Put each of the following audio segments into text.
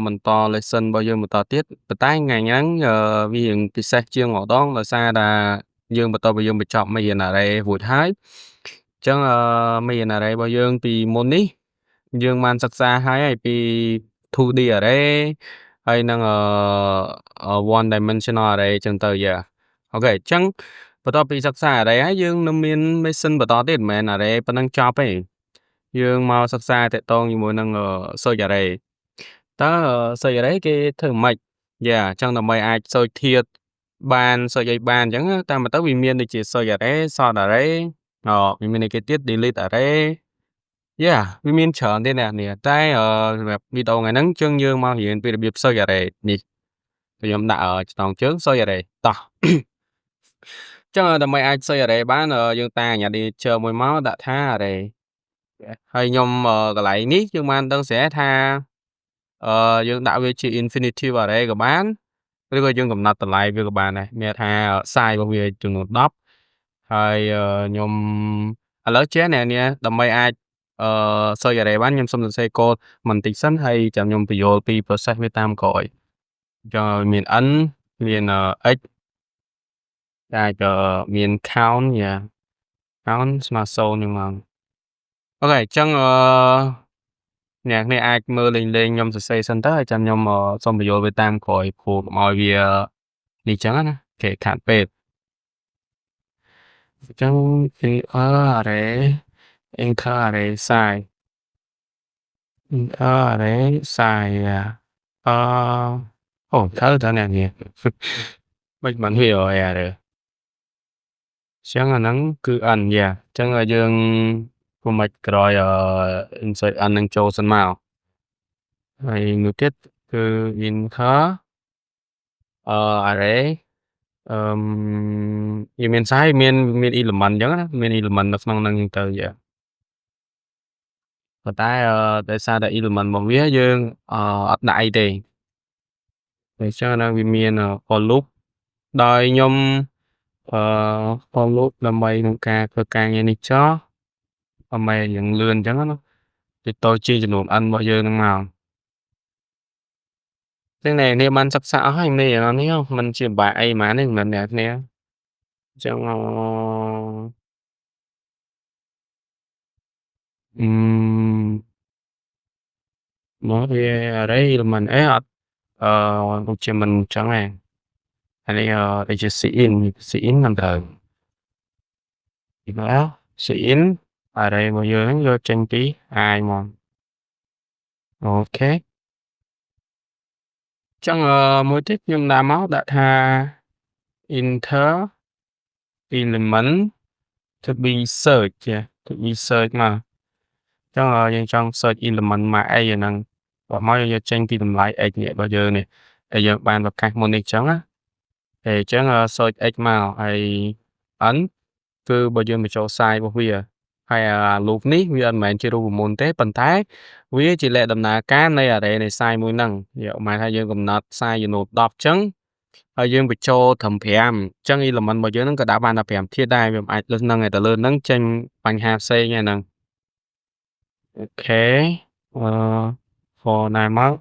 បន្ត lesson របស់យើងបន្តទៀត ប៉ុន្តែថ្ងៃហ្នឹងវារៀងពិសេសជាងម្ដងដោយសារតែយើងបន្ទាប់ពីយើងបញ្ចប់មេរៀន Array រួចហើយអញ្ចឹងមេរៀន Array របស់យើងពីមុននេះយើងបានសិក្សាហើយពី 2D Array ហើយនិងone dimensional array អញ្ចឹងទៅអូខេអញ្ចឹងបន្ទាប់ពីសិក្សា Array ហើយយើងនៅមាន lesson បន្តទៀតមិនមែន Array ប៉ុណ្ណឹងចប់ទេយើងមកសិក្សាតាក់ទងជាមួយនឹងsearch Array តើsearch array គេធ្វើម៉េចអញ្ចឹងដើម្បីអាច search ធាតុបាន search អីបានអញ្ចឹងតាមមើលទៅវាមានដូចជា search array sort array វាមានអីគេទៀត delete array វាមានច្រើនទៀតអ្នកនាងតែសម្រាប់វីដេអូថ្ងៃហ្នឹងយើងមករៀនពីរបៀប search array នេះខ្ញុំដាក់ចំណងជើង search array តោះអញ្ចឹងដើម្បីអាច search array បានយើងតាអាញា teacher មួយមកដាក់ថា array ហើយខ្ញុំកន្លែងនេះយើងបានដឹងស្រាប់ថាយើងដាក់វាជា infinitive array ក៏បានឬក៏យើងកំណត់តម្លៃវាក៏បានដែរមានថា size របស់វាចំនួន10ហើយខ្ញុំឥឡូវចេះអ្នកនាងដើម្បីអាចsearch array បានខ្ញុំសូមសរសេរកូដបន្តិចសិនហើយចាំខ្ញុំបញ្យល់ពី process វាតាមក្រោយអញ្ចឹងមាន n មាន x អាចមាន count count ស្មើ0ហ្នឹងមកអូខេអញ្ចឹងអ្នកនេះអាចមើលលេងខ្ញុំសរសេរសិនទៅហើយចាំខ្ញុំសូមបញ្យល់វាតាមក្រោយព្រោះកុំឲ្យវានេះចឹងណាគេខាត់ពេកអញ្ចឹង array enter array size enter array size អូត្រូវតើអ្នកនេះមិនបានវាអីអញ្ចឹងអាហ្នឹងគឺ n អញ្ចឹងយើងពុំមិនក្រោយinsert n នឹងចូលសិនមកហើយមួយទៀតគឺ enter array វាមាន size មាន element អញ្ចឹងណាមាន element នៅក្នុងហ្នឹងទៅប៉ុន្តែដោយសារតែ element របស់វាយើងអត់ដាក់អីទេអញ្ចឹងណាវាមាន for loop ដោយខ្ញុំfor loop ដើម្បីក្នុងការធ្វើការងារនេះចោះដើម្បីយើងលឿនអញ្ចឹងណាទៅតជាចំនួន n របស់យើងហ្នឹងមកចឹងនេះបានសិក្សាអស់ហើយនេះមិនជាបាក់អីហ្មងនេះមិនអ្នកគ្នាអញ្ចឹងមកវា array element អត់ដូចជាមិនអញ្ចឹងទេអានេះដូចជា cin មិនត្រូវcin array របស់យើងហ្នឹងយកចេញពី i មកអូខេចឹងមួយទៀតខ្ញុំដាក់មកដាក់ថា enter element to be search to be search មកចឹងយើងចង់ search element មកអីអាហ្នឹងបើមកយើងយកចេញពីតម្លៃ x នេះរបស់យើងនេះដែលយើងបានប្រកាសមុននេះចឹងណាហើយចឹងsearch x មកហើយ n គឺបើយើងបញ្ចូល size របស់វាហើយloop នេះវាមិនមែនជារូបមន្តទេប៉ុន្តែវាជាលក្ខដំណើរការនៃ array នៃ size មួយហ្នឹងយកមកថាយើងកំណត់ size ចំនួន10ចឹងហើយយើងបញ្ចូលត្រឹម5អញ្ចឹង element របស់យើងហ្នឹងក៏ដាក់បានតែ5ធាតុដែរវាមិនអាចលើសហ្នឹងឯទៅលើហ្នឹងចេញបញ្ហាផ្សេងឯហ្នឹងអូខេfor ណាមក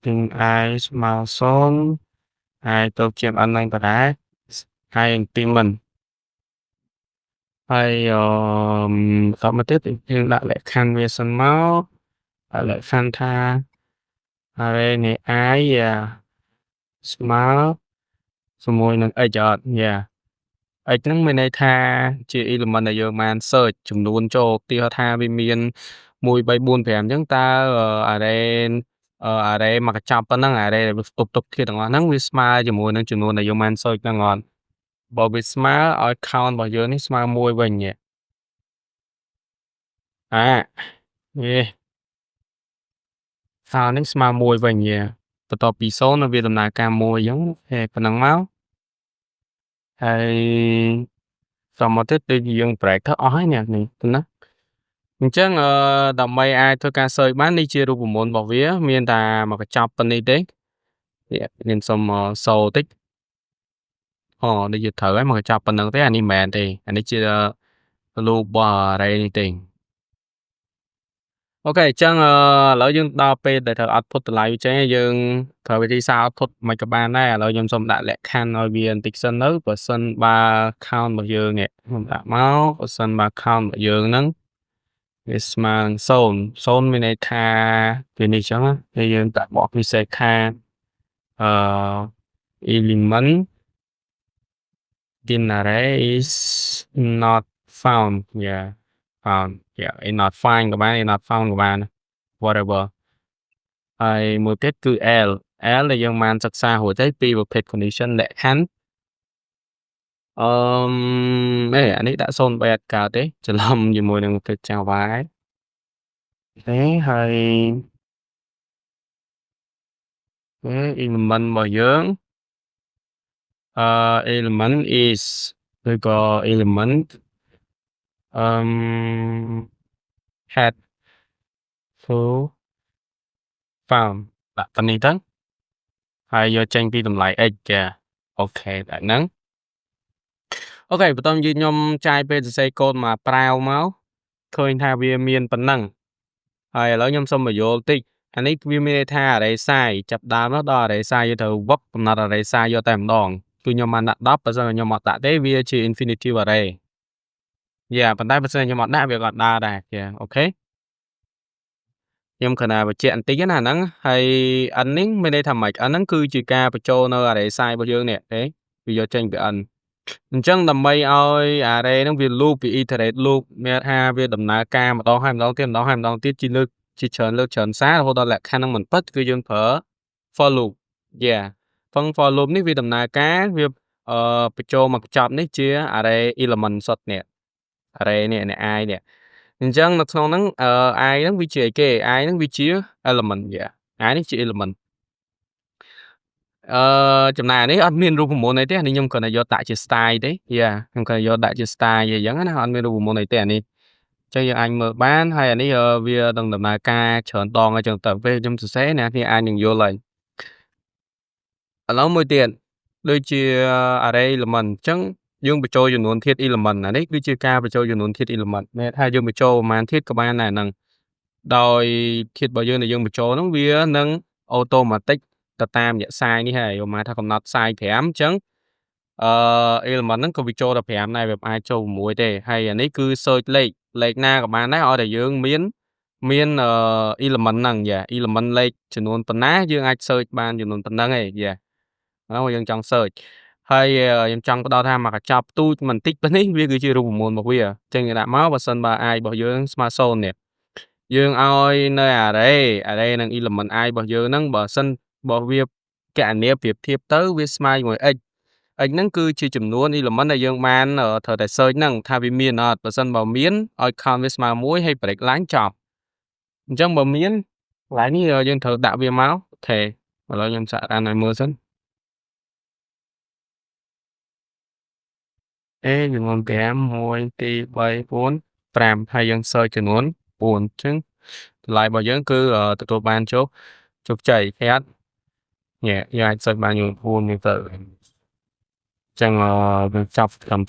នឹង i ស្មើ0 i ទៅជា n ហ្នឹងក៏ដែរហើយ increment ហើយបន្តមកទៀតយើងដាក់លក្ខខណ្ឌវាសិនមកលក្ខខណ្ឌថា array នៃ i ស្មើជាមួយនឹង x អត់x ហ្នឹងមានន័យថាជា element ដែលយើងបាន search ចំនួនចូលឧទាហរណ៍ថាវាមាន1 3 4 5អញ្ចឹងតើ array មកកញ្ចប់ប៉ុណ្ណឹង array ដែលវាផ្ទុកទុកធាតុទាំងអស់ហ្នឹងវាស្មើជាមួយនឹងចំនួនដែលយើងបាន search ហ្នឹងអត់បើវាស្មើឲ្យ count របស់យើងនេះស្មើ1វិញយេcount នេះស្មើ1វិញបន្ទាប់ពី0នៅវាដំណើរការ1អញ្ចឹងប៉ុណ្ណឹងមកហើយតាមមកទៀតដូចយើង break ទៅអស់ហើយនេះប៉ុណ្ណាអញ្ចឹងដើម្បីអាចធ្វើការ search បាននេះជារូបមន្តរបស់វាមានតែមកកញ្ចប់ប៉ុណ្នេះទេខ្ញុំសុំសូតិចដូចជាត្រូវហើយមកកញ្ចប់ប៉ុណ្្នឹងទេអានេះមិនមែនទេអានេះជា loop របស់ array នេះទេ អូខេអញ្ចឹងឥឡូវយើងដល់ពេលដែលត្រូវ output តម្លៃវាចេញហើយយើងត្រូវវិធីសាស្ត្រ output មិនក៏បានដែរឥឡូវខ្ញុំសូមដាក់លក្ខខណ្ឌឲ្យវាបន្តិចសិនទៅបើសិនបើ count របស់យើងនេះខ្ញុំដាក់មកបើសិនបើ count របស់យើងហ្នឹងវាស្មើនឹង0មានន័យថាវានេះអញ្ចឹងណាហើយយើងដាក់បកពិសេសថាអឺ element in array is not found yeah found yeah is not find ក៏បាន is not found ក៏បាន whatever ហើយមួយទៀតគឺ L ដែលយើងបានសិក្សារួចហើយពីប្រភេទ condition លក្ខខណ្ឌអឺអានេះដាក់0 3អត់កើតទេច្រឡំជាមួយនឹងប្រភេទ Java ទេហើយelement របស់យើងelement is ឬក៏ element had full found ដាក់ប៉ុណ្នេះទៅហើយយកចេញពីតម្លៃ x ចាអូខេដាក់ហ្នឹងអូខេបន្ទាប់មកខ្ញុំចាយពេលសរសេរកូដមកប្រាវមកឃើញថាវាមានប៉ុណ្ណឹងហើយឥឡូវខ្ញុំសុំបញ្យល់តិចអានេះវាមានន័យថា array size ចាប់ដើមដល់ array size យើងត្រូវវឹបកំណត់ array size យកតែម្ដងគឺខ្ញុំបានដាក់10បើសិនខ្ញុំអត់ដាក់ទេវាជា infinitive array យ៉ាប៉ុន្តែបើសិនខ្ញុំអត់ដាក់វាក៏ដើរដែរចាអូខេខ្ញុំគ្រាន់តែបញ្ជាក់បន្តិចណាហ្នឹងហើយ n នេះមានន័យថាម៉េច n ហ្នឹងគឺជាការបញ្ចូលនៅ array size របស់យើងនេះទេវាយកចេញពី n អញ្ចឹងដើម្បីឲ្យ array ហ្នឹងវា loop វា iterate loop មានថាវាដំណើរការម្ដងហើយម្ដងទៀតម្ដងហើយម្ដងទៀតជាលើកជាច្រើនលើកច្រើនសាររហូតដល់លក្ខខណ្ឌហ្នឹងមិនពិតគឺយើងប្រើ for loop យ៉ាផង for loop នេះវាដំណើរការវាបញ្ចូលមកកញ្ចប់នេះជា array element សុទ្ធនេះ array នេះ i នេះអញ្ចឹងនៅក្នុងហ្នឹងi ហ្នឹងវាជាអីគេ i ហ្នឹងវាជា element យ៉ា i នេះជា element ចំណែកអានេះអត់មានរូបមន្តអីទេអានេះខ្ញុំគ្រាន់តែយកដាក់ជា style ទេយ៉ាខ្ញុំគ្រាន់តែយកដាក់ជា style អញ្ចឹងណាអត់មានរូបមន្តអីទេអានេះអញ្ចឹងយើងអាចមើលបានហើយអានេះវានឹងដំណើរការច្រើនដងអញ្ចឹងទៅពេលខ្ញុំសរសេរអ្នកគ្នាអាចនឹងយល់ហើយឥឡូវមួយទៀតដូចជា array element អញ្ចឹងយើងបញ្ចូលចំនួនធាតុ element អានេះគឺជាការបញ្ចូលចំនួនធាតុ element មានថាយើងបញ្ចូលប្រមាណធាតុក៏បានដែរហ្នឹងដោយធាតុរបស់យើងដែលយើងបញ្ចូលហ្នឹងវានឹង automatic ទៅតាមរយៈ size នេះហើយប្រហែលថាកំណត់ size 5អញ្ចឹងelement ហ្នឹងក៏វាចូលដល់5ដែរវាអាចចូល6ទេហើយអានេះគឺ search លេខណាក៏បានដែរឲ្យតែយើងមានelement ហ្នឹងយ៉ា element លេខចំនួនប៉ុណ្ណាយើងអាច search បានចំនួនប៉ុណ្ណឹងឯងយ៉ាហ្នឹងយើងចង់ search ហើយខ្ញុំចង់ផ្ដល់ថាមកកញ្ចប់ទូចបន្តិចនេះវាគឺជារូបមន្តរបស់វាអញ្ចឹងគេដាក់មកបើសិនបើ i របស់យើងស្មើ0នេះយើងឲ្យនៅ array នឹង element i របស់យើងហ្នឹងបើសិនបើវាកណនាប្រៀបធៀបទៅវាស្មើជាមួយ x ហ្នឹងគឺជាចំនួន element ដែលយើងបានត្រូវតែ search ហ្នឹងថាវាមានអត់បើសិនបើមានឲ្យ count វាស្មើ1ហើយ break line ចប់អញ្ចឹងបើមានកន្លែងនេះយើងត្រូវដាក់វាមកអូខេឥឡូវខ្ញុំសាករ៉ានឲ្យមើលសិនចំនួន5 1 2 3 4 5ហើយយើង search ចំនួន4អញ្ចឹងតម្លៃរបស់យើងគឺទទួលបានជោគជ័យគេអត់យើងអាច search បានចំនួន4នេះទៅអញ្ចឹងវាចប់ត្រឹម